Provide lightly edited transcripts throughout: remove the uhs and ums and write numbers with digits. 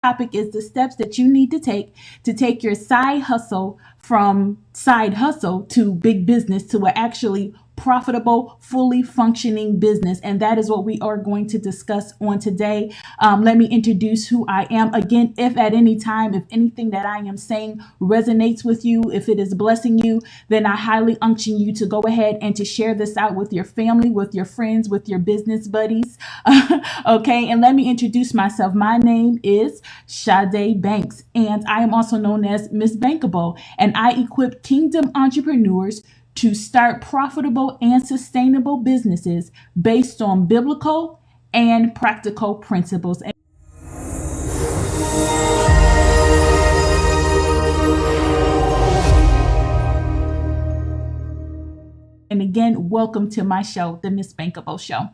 topic is the steps that you need to take your side hustle from side hustle to big business to an actually profitable, fully functioning business. And that is what we are going to discuss on today. Let me introduce who I am. Again, if at any time, if anything that I am saying resonates with you, if it is blessing you, then I highly unction you to go ahead and to share this out with your family, with your friends, with your business buddies. Okay, and let me introduce myself. My name is Sade Banks, and I am also known as Miss Bankable, and I equip kingdom entrepreneurs to start profitable and sustainable businesses based on biblical and practical principles. And again, welcome to my show, the Miss Bankable Show.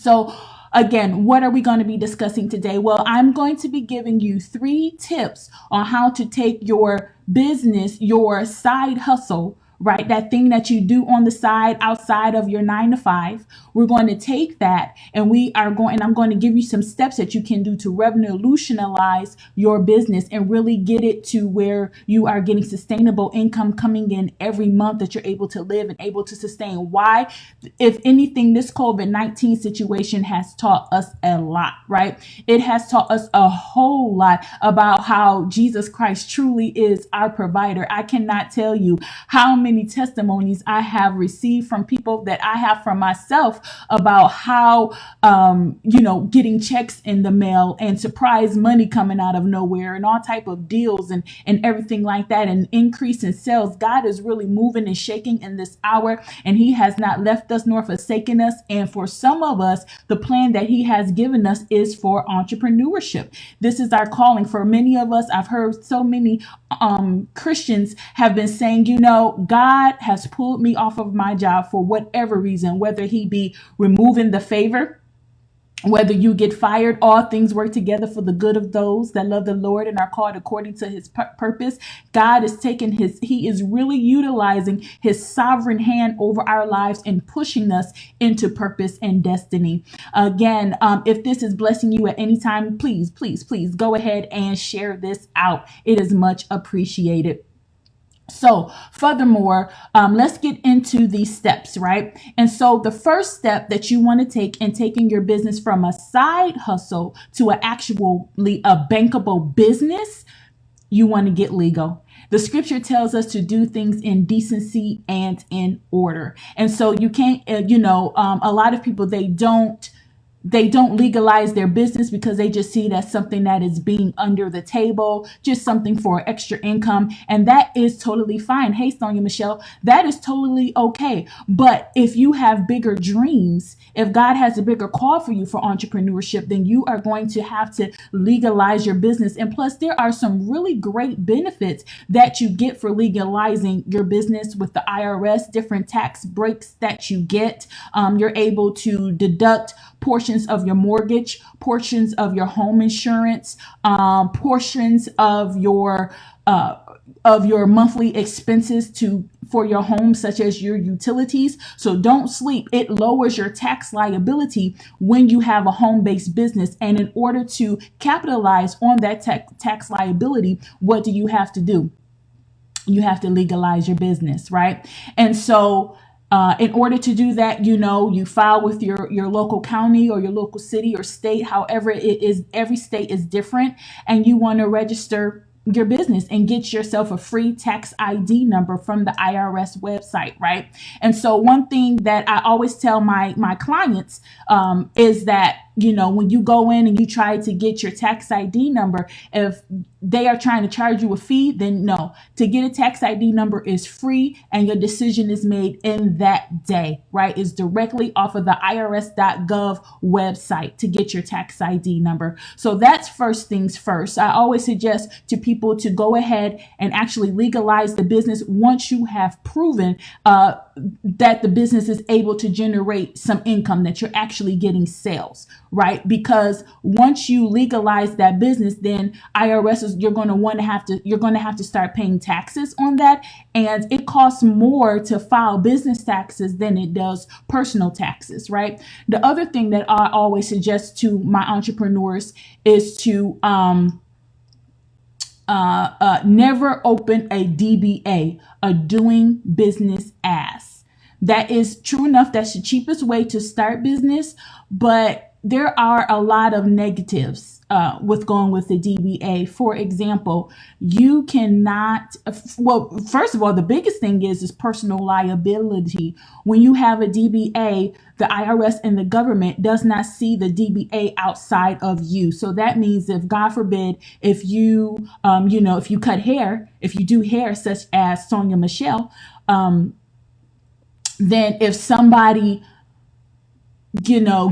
So again, what are we going to be discussing today? Well, I'm going to be giving you 3 tips on how to take your business, your side hustle, right? That thing that you do on the side outside of your 9 to 5. We're going to take that and I'm going to give you some steps that you can do to revolutionize your business and really get it to where you are getting sustainable income coming in every month that you're able to live and able to sustain. Why? If anything, this COVID-19 situation has taught us a lot, right? It has taught us a whole lot about how Jesus Christ truly is our provider. I cannot tell you how many testimonies I have received from people that I have from myself about how, getting checks in the mail and surprise money coming out of nowhere and all type of deals and everything like that, and increase in sales. God is really moving and shaking in this hour, and he has not left us nor forsaken us. And for some of us, the plan that he has given us is for entrepreneurship. This is our calling. For many of us, I've heard so many Christians have been saying, God has pulled me off of my job for whatever reason, whether he be removing the favor, whether you get fired. All things work together for the good of those that love the Lord and are called according to his purpose. God is he is really utilizing his sovereign hand over our lives and pushing us into purpose and destiny. Again, if this is blessing you at any time, please go ahead and share this out. It is much appreciated. So furthermore, let's get into these steps, right? And so the first step that you want to take in taking your business from a side hustle to a bankable business, you want to get legal. The scripture tells us to do things in decency and in order. And so you can't, a lot of people, they don't legalize their business because they just see it as something that is being under the table, just something for extra income. And that is totally fine. Hey, Sonia Michelle, that is totally okay. But if you have bigger dreams, if God has a bigger call for you for entrepreneurship, then you are going to have to legalize your business. And plus, there are some really great benefits that you get for legalizing your business with the IRS, different tax breaks that you get. You're able to deduct portions of your mortgage, portions of your home insurance, portions of your monthly expenses for your home, such as your utilities. So don't sleep. It lowers your tax liability when you have a home-based business. And in order to capitalize on that tax liability, what do you have to do? You have to legalize your business, right? And so in order to do that, you file with your local county or your local city or state, however it is. Every state is different, and you want to register your business and get yourself a free tax ID number from the IRS website, right? And so one thing that I always tell my clients is that, when you go in and you try to get your tax ID number, if they are trying to charge you a fee, then no. To get a tax ID number is free, and your decision is made in that day, right? It's directly off of the irs.gov website to get your tax ID number. So that's first things first. I always suggest to people to go ahead and actually legalize the business once you have proven that the business is able to generate some income, that you're actually getting sales, right? Because once you legalize that business, then IRS is, you're going to have to start paying taxes on that. And it costs more to file business taxes than it does personal taxes, right? The other thing that I always suggest to my entrepreneurs is to, never open a DBA, a doing business as. That is true enough. That's the cheapest way to start business, but there are a lot of negatives with going with the DBA. For example, you cannot, well, first of all, the biggest thing is personal liability. When you have a DBA, the IRS and the government does not see the DBA outside of you. So that means if, God forbid, if you, if you cut hair, if you do hair such as Sonia Michelle, then if somebody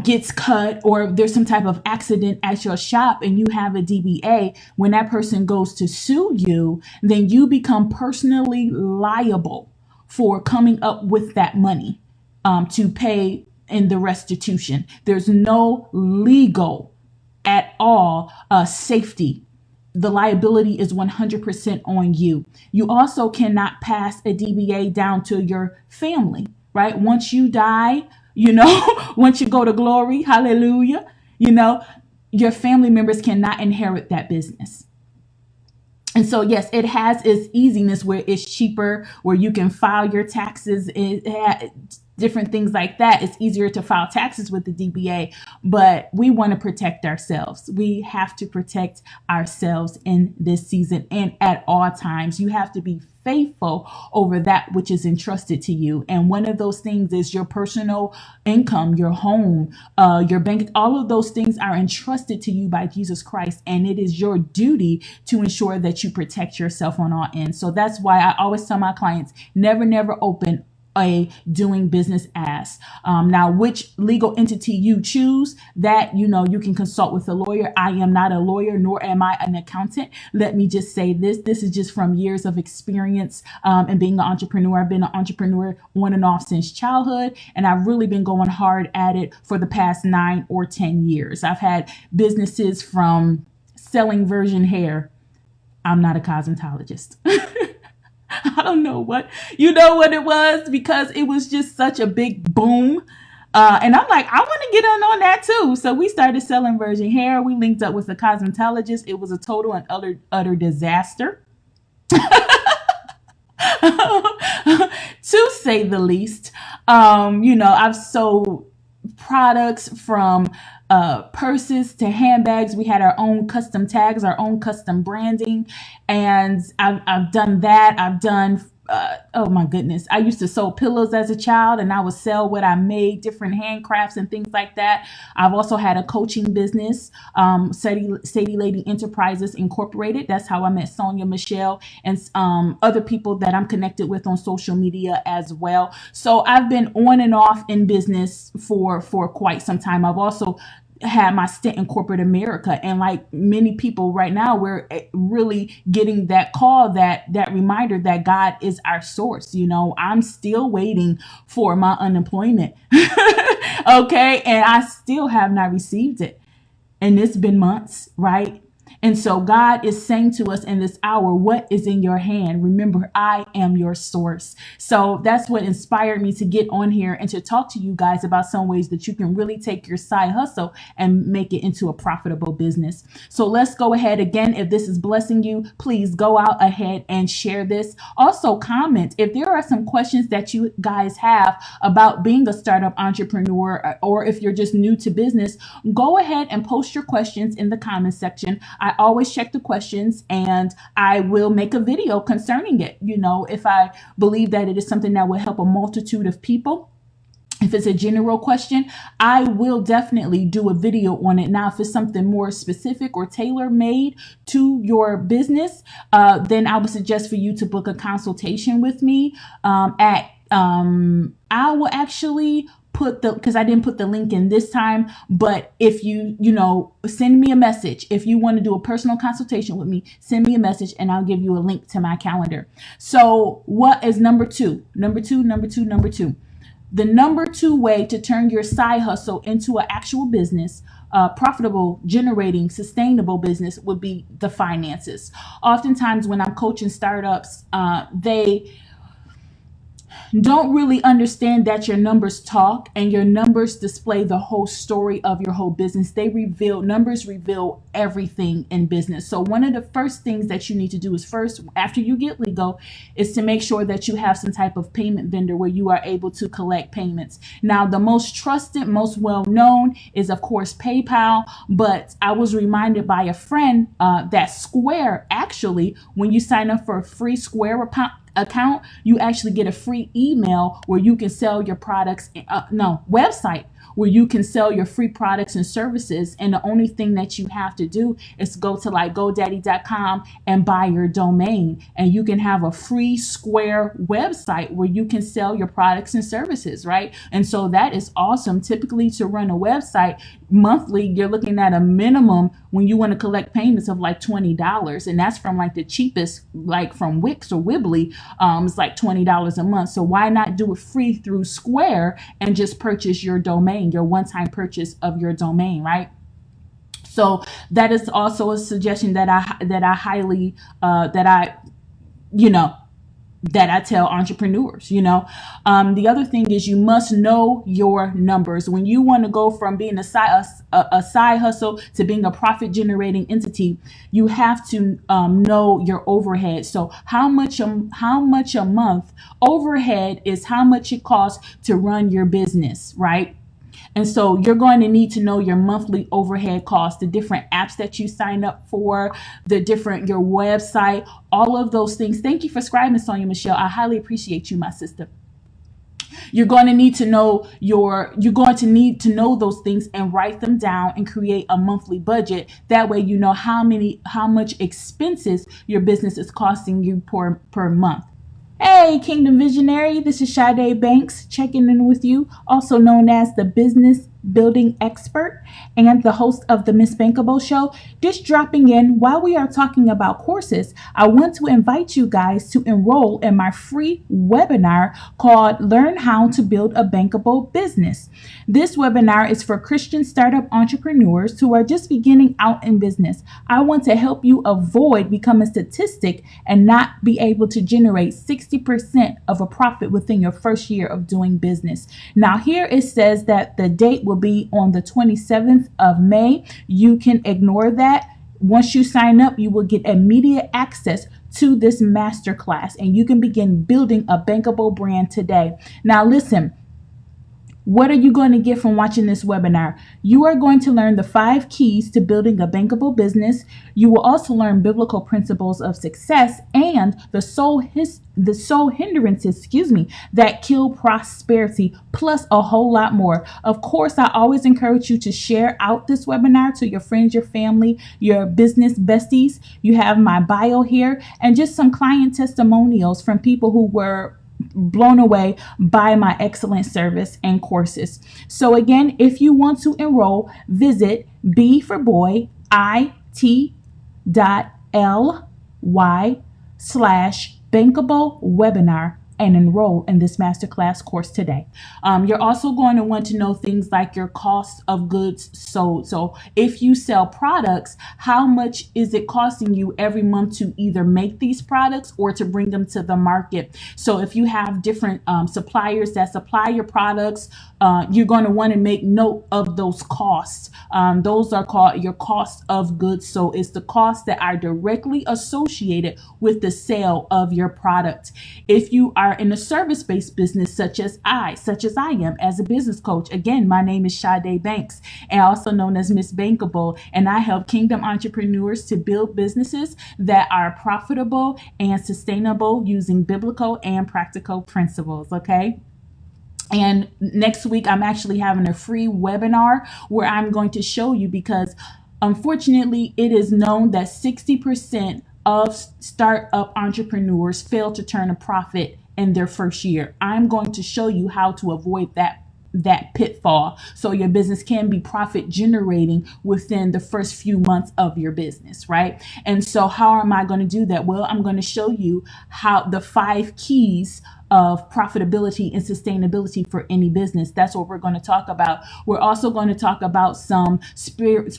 gets cut, or there's some type of accident at your shop and you have a DBA, when that person goes to sue you, then you become personally liable for coming up with that money to pay in the restitution. There's no legal at all safety. The liability is 100% on you. You also cannot pass a DBA down to your family, right? Once you die, once you go to glory, hallelujah, your family members cannot inherit that business. And so, yes, it has its easiness where it's cheaper, where you can file your taxes, different things like that. It's easier to file taxes with the DBA, but we want to protect ourselves. We have to protect ourselves in this season and at all times. You have to be faithful over that which is entrusted to you. And one of those things is your personal income, your home, your bank. All of those things are entrusted to you by Jesus Christ. And it is your duty to ensure that you protect yourself on all ends. So that's why I always tell my clients, never open a doing business as. Now, which legal entity you choose, that, you can consult with a lawyer. I am not a lawyer, nor am I an accountant. Let me just say this. This is just from years of experience and being an entrepreneur. I've been an entrepreneur on and off since childhood, and I've really been going hard at it for the past 9 or 10 years. I've had businesses from selling virgin hair. I'm not a cosmetologist. I don't know what it was, because it was just such a big boom. And I'm like, I want to get on that too. So we started selling virgin hair. We linked up with a cosmetologist. It was a total and utter disaster, to say the least. I've sold products from purses to handbags. We had our own custom tags, our own custom branding, and I've done that. I've done oh my goodness, I used to sew pillows as a child, and I would sell what I made, different handcrafts and things like that. I've also had a coaching business, Sadie Lady Enterprises Incorporated. That's how I met Sonia Michelle and other people that I'm connected with on social media as well. So I've been on and off in business for quite some time. I've also had my stint in corporate America, and like many people right now, we're really getting that call, that reminder that God is our source. I'm still waiting for my unemployment. Okay. And I still have not received it, and it's been months, right? And so God is saying to us in this hour, what is in your hand? Remember, I am your source. So that's what inspired me to get on here and to talk to you guys about some ways that you can really take your side hustle and make it into a profitable business. So let's go ahead. Again, if this is blessing you, please go out ahead and share this. Also comment if there are some questions that you guys have about being a startup entrepreneur, or if you're just new to business, go ahead and post your questions in the comment section. I always check the questions, and I will make a video concerning it. If I believe that it is something that will help a multitude of people. If it's a general question, I will definitely do a video on it. Now, if it's something more specific or tailor-made to your business, then I would suggest for you to book a consultation with me I will actually put put because I didn't put the link in this time, but if you send me a message, if you want to do a personal consultation with me, send me a message and I'll give you a link to my calendar. So what is number two? Number two. The number two way to turn your side hustle into an actual business, profitable, generating, sustainable business would be the finances. Oftentimes when I'm coaching startups, they don't really understand that your numbers talk, and your numbers display the whole story of your whole business. Numbers reveal everything in business. So one of the first things that you need to do is first, after you get legal, is to make sure that you have some type of payment vendor where you are able to collect payments. Now, the most trusted, most well-known is of course PayPal, but I was reminded by a friend that Square, actually, when you sign up for a free Square account, you actually get a free email where you can sell your products, website where you can sell your free products and services. And the only thing that you have to do is go to like GoDaddy.com and buy your domain, and you can have a free Square website where you can sell your products and services, right? And so that is awesome. Typically, to run a website monthly, you're looking at a minimum when you want to collect payments of like $20, and that's from like the cheapest, like from Wix or Wibbly. It's like $20 a month. So why not do it free through Square and just purchase your domain, your one-time purchase of your domain, right? So that is also a suggestion that I tell entrepreneurs. The other thing is you must know your numbers. When you want to go from being a side hustle to being a profit generating entity, you have to know your overhead. So how much a month overhead is how much it costs to run your business, right? And so you're going to need to know your monthly overhead costs, the different apps that you sign up for, your website, all of those things. Thank you for subscribing, Sonia Michelle. I highly appreciate you, my sister. You're going to need to know those things and write them down and create a monthly budget. That way you know how much expenses your business is costing you per month. Hey, Kingdom Visionary, this is Sade Banks checking in with you, also known as the Business Building Expert and the host of the Miss Bankable Show. Just dropping in while we are talking about courses, I want to invite you guys to enroll in my free webinar called Learn How to Build a Bankable Business. This webinar is for Christian startup entrepreneurs who are just beginning out in business. I want to help you avoid becoming a statistic and not be able to generate 60% of a profit within your first year of doing business. Now, here it says that the date will be on the 27th of May. You can ignore that. Once you sign up, you will get immediate access to this masterclass, and you can begin building a bankable brand today. Now, listen. What are you going to get from watching this webinar? You are going to learn the 5 keys to building a bankable business. You will also learn biblical principles of success and the soul hindrances, that kill prosperity, plus a whole lot more. Of course, I always encourage you to share out this webinar to your friends, your family, your business besties. You have my bio here and just some client testimonials from people who were blown away by my excellent service and courses. So again, if you want to enroll, visit bforboyit.ly/bankable webinar and enroll in this masterclass course today. You're also going to want to know things like your cost of goods sold. So if you sell products, how much is it costing you every month to either make these products or to bring them to the market? So if you have different suppliers that supply your products, you're going to want to make note of those costs. Those are called your cost of goods. So it's the costs that are directly associated with the sale of your product. If you are in a service-based business, such as I am as a business coach, again, my name is Sade Banks, and also known as Miss Bankable, and I help Kingdom entrepreneurs to build businesses that are profitable and sustainable using biblical and practical principles. Okay. And next week, I'm actually having a free webinar where I'm going to show you, because unfortunately, it is known that 60% of startup entrepreneurs fail to turn a profit in their first year. I'm going to show you how to avoid that that pitfall, so your business can be profit generating within the first few months of your business, right? And so how am I going to do that? Well, I'm going to show you how the 5 keys of profitability and sustainability for any business. That's what we're going to talk about. We're also going to talk about some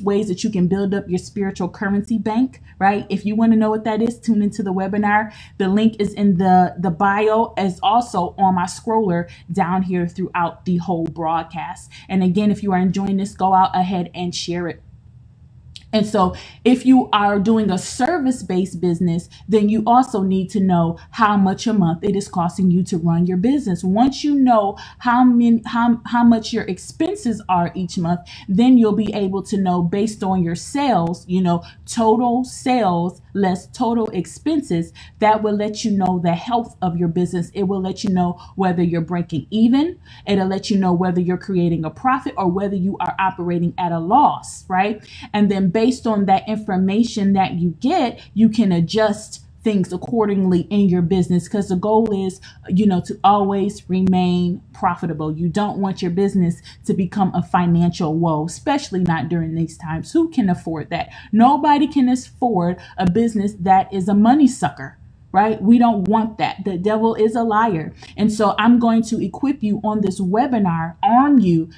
ways that you can build up your spiritual currency bank, right? If you want to know what that is, tune into the webinar. The link is in the bio, as also on my scroller down here throughout the whole broadcast. And again, if you are enjoying this, go out ahead and share it. And so if you are doing a service-based business, then you also need to know how much a month it is costing you to run your business. Once you know how much your expenses are each month, then you'll be able to know, based on your sales, total sales less total expenses. That will let you know the health of your business. It will let you know whether you're breaking even. It'll let you know whether you're creating a profit or whether you are operating at a loss, right? And then based on that information that you get, you can adjust things accordingly in your business, because the goal is, to always remain profitable. You don't want your business to become a financial woe, especially not during these times. Who can afford that? Nobody can afford a business that is a money sucker, right? We don't want that. The devil is a liar. And so I'm going to equip you on this webinar, arm you,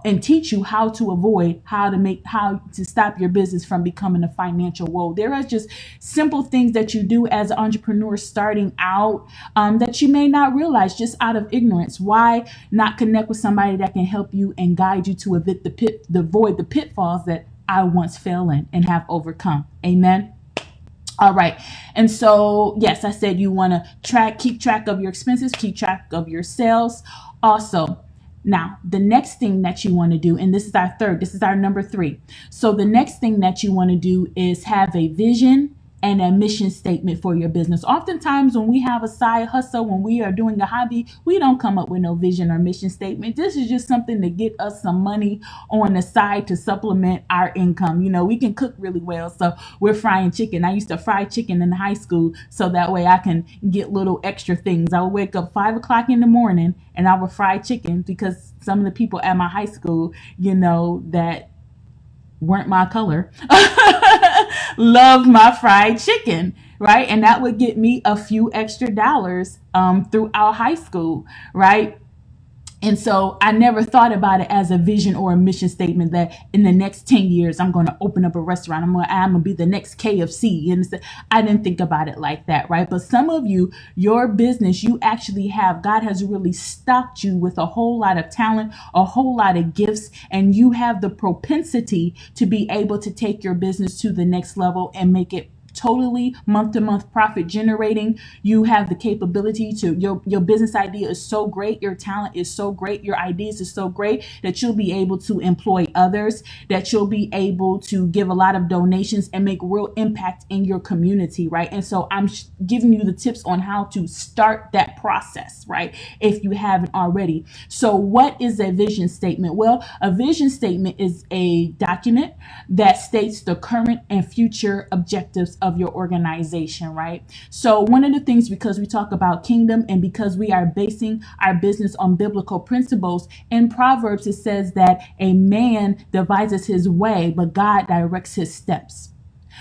and teach you how to avoid, how to stop your business from becoming a financial woe. There are just simple things that you do as an entrepreneur starting out that you may not realize just out of ignorance. Why not connect with somebody that can help you and guide you to avoid the pitfalls that I once fell in and have overcome? Amen. All right. And so, yes, I said you want to keep track of your expenses, keep track of your sales. Also, now, the next thing that you want to do, and this is our number 3. So the next thing that you want to do is have a vision and a mission statement for your business. Oftentimes when we have a side hustle, when we are doing a hobby, we don't come up with no vision or mission statement. This is just something to get us some money on the side to supplement our income. We can cook really well, so we're frying chicken. I used to fry chicken in high school, so that way I can get little extra things. I would wake up 5 o'clock in the morning and I would fry chicken, because some of the people at my high school, that weren't my color, loved my fried chicken, right? And that would get me a few extra dollars throughout high school, right? And so I never thought about it as a vision or a mission statement that in the next 10 years, I'm going to open up a restaurant. I'm going to be the next KFC. And I didn't think about it like that, right? But some of you, your business, you actually God has really stocked you with a whole lot of talent, a whole lot of gifts, and you have the propensity to be able to take your business to the next level and make it totally month-to-month profit generating. You have the capability to, your business idea is so great, your talent is so great, your ideas is so great that you'll be able to employ others, that you'll be able to give a lot of donations and make real impact in your community, right? And so I'm giving you the tips on how to start that process, right? If you haven't already. So what is a vision statement? Well, a vision statement is a document that states the current and future objectives of your organization, right? So one of the things, because we talk about kingdom and because we are basing our business on biblical principles, in Proverbs it says that a man devises his way, but God directs his steps.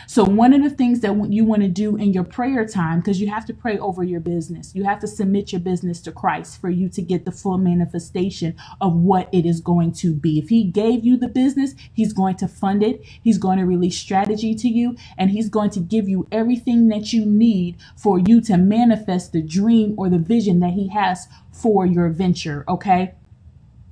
So one of the things that you want to do in your prayer time, because you have to pray over your business, you have to submit your business to Christ for you to get the full manifestation of what it is going to be. If he gave you the business, he's going to fund it. He's going to release strategy to you, and he's going to give you everything that you need for you to manifest the dream or the vision that he has for your venture. Okay.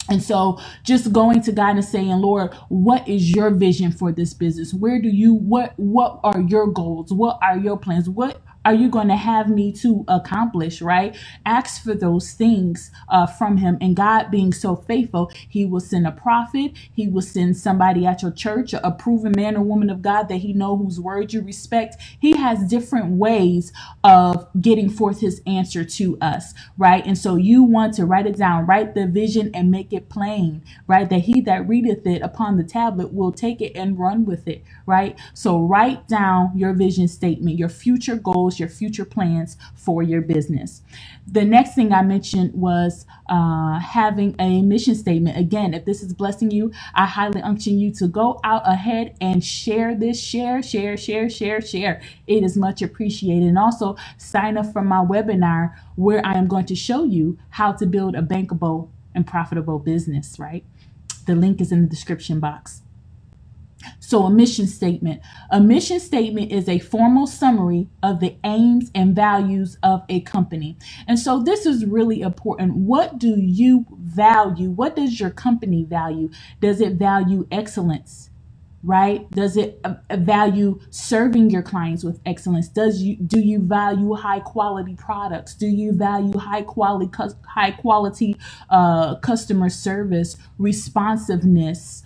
And so just going to God and saying, Lord, what is your vision for this business? What are your goals? What are your plans? What are you going to have me to accomplish, right? Ask for those things from him. And God being so faithful, he will send a prophet. He will send somebody at your church, a proven man or woman of God that he know whose word you respect. He has different ways of getting forth his answer to us, right? And so you want to write it down, write the vision and make it plain, right? That he that readeth it upon the tablet will take it and run with it, right? So write down your vision statement, your future goals, goals, your future plans for your business. The next thing I mentioned was having a mission statement. Again, if this is blessing you, I highly unction you to go out ahead and share this. Share. It is much appreciated. And also sign up for my webinar where I am going to show you how to build a bankable and profitable business, right? The link is in the description box. So a mission statement. A mission statement is a formal summary of the aims and values of a company. And so this is really important. What do you value? What does your company value? Does it value excellence? Right? Does it value serving your clients with excellence? Do you value high quality products? Do you value high quality customer service, responsiveness,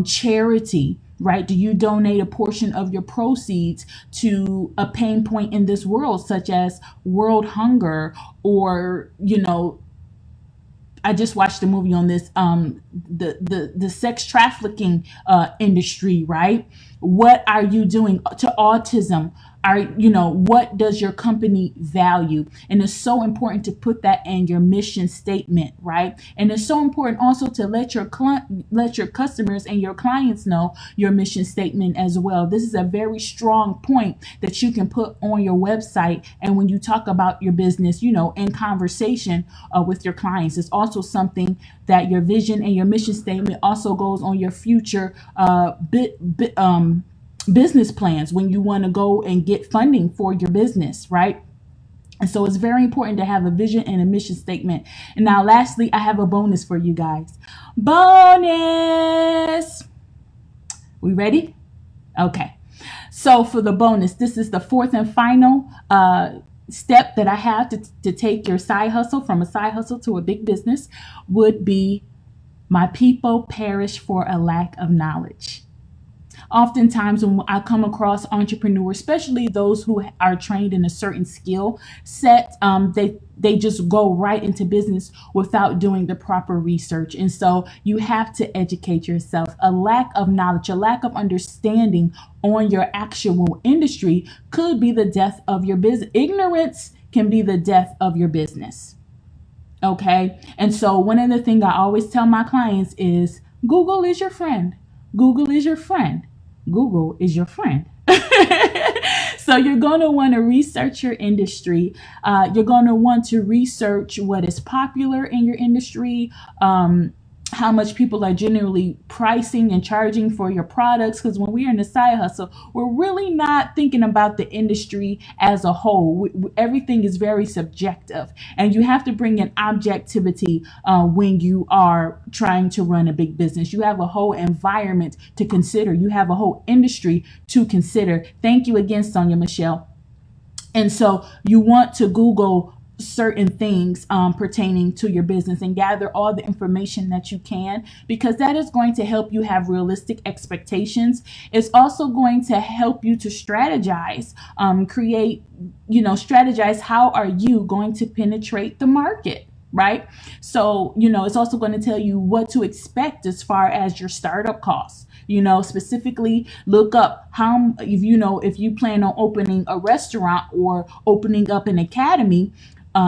charity? Right? Do you donate a portion of your proceeds to a pain point in this world, such as world hunger, or I just watched a movie on this, the sex trafficking industry, right? What are you doing to autism? What does your company value? And it's so important to put that in your mission statement, right? And it's so important also to let your customers and your clients know your mission statement as well. This is a very strong point that you can put on your website. And when you talk about your business, in conversation with your clients, it's also something that your vision and your mission statement also goes on your future business plans when you want to go and get funding for your business, right? And so it's very important to have a vision and a mission statement. And now lastly, I have a bonus for you guys. Bonus. We ready? Okay. So for the bonus, this is the fourth and final step that I have to take your side hustle from a side hustle to a big business would be, my people perish for a lack of knowledge. Oftentimes when I come across entrepreneurs, especially those who are trained in a certain skill set, they just go right into business without doing the proper research. And so you have to educate yourself. A lack of knowledge, a lack of understanding on your actual industry could be the death of your business. Ignorance can be the death of your business. Okay. And so one of the things I always tell my clients is Google is your friend. Google is your friend. Google is your friend. So you're going to want to research your industry. You're going to want to research what is popular in your industry, how much people are generally pricing and charging for your products. Because when we're in the side hustle, we're really not thinking about the industry as a whole. Everything is very subjective, and you have to bring in objectivity when you are trying to run a big business. You have a whole environment to consider. You have a whole industry to consider. Thank you again, Sonia Michelle. And so you want to Google certain things pertaining to your business and gather all the information that you can, because that is going to help you have realistic expectations. It's also going to help you to strategize, strategize how are you going to penetrate the market, right? So, it's also going to tell you what to expect as far as your startup costs. Specifically look up if you plan on opening a restaurant or opening up an academy,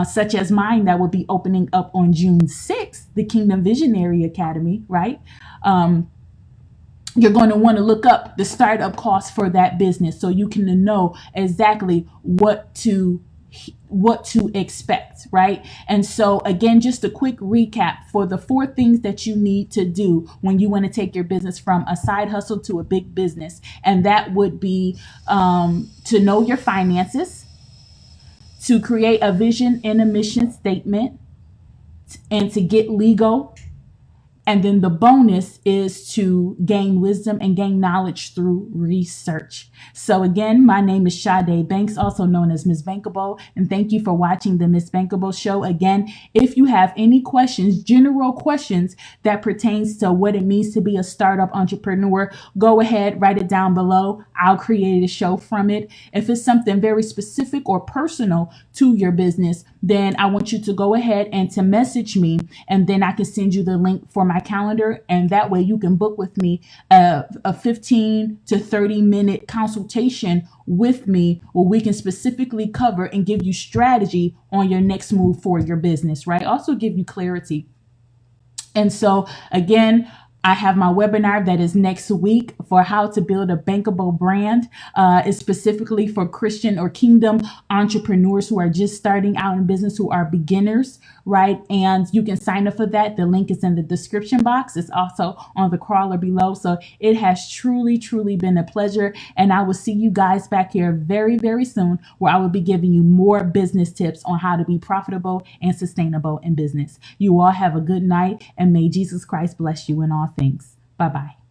such as mine that will be opening up on June 6th, the Kingdom Visionary Academy, right? You're going to want to look up the startup costs for that business so you can know exactly what to expect, right? And so again, just a quick recap for the 4 things that you need to do when you want to take your business from a side hustle to a big business. And that would be to know your finances, to create a vision and a mission statement, and to get legal. And then the bonus is to gain wisdom and gain knowledge through research. So again, my name is Sade Banks, also known as Miss Bankable, and thank you for watching the Miss Bankable Show. Again, if you have any questions, general questions that pertains to what it means to be a startup entrepreneur, go ahead, write it down below. I'll create a show from it. If it's something very specific or personal to your business, then I want you to go ahead and to message me, and then I can send you the link for my my calendar, and that way you can book with me a 15 to 30-minute consultation with me where we can specifically cover and give you strategy on your next move for your business, right? Also give you clarity. And so again, I have my webinar that is next week for how to build a bankable brand. It's specifically for Christian or kingdom entrepreneurs who are just starting out in business, who are beginners, right? And you can sign up for that. The link is in the description box. It's also on the crawler below. So it has truly, truly been a pleasure. And I will see you guys back here very, very soon, where I will be giving you more business tips on how to be profitable and sustainable in business. You all have a good night, and may Jesus Christ bless you in all things. Bye-bye.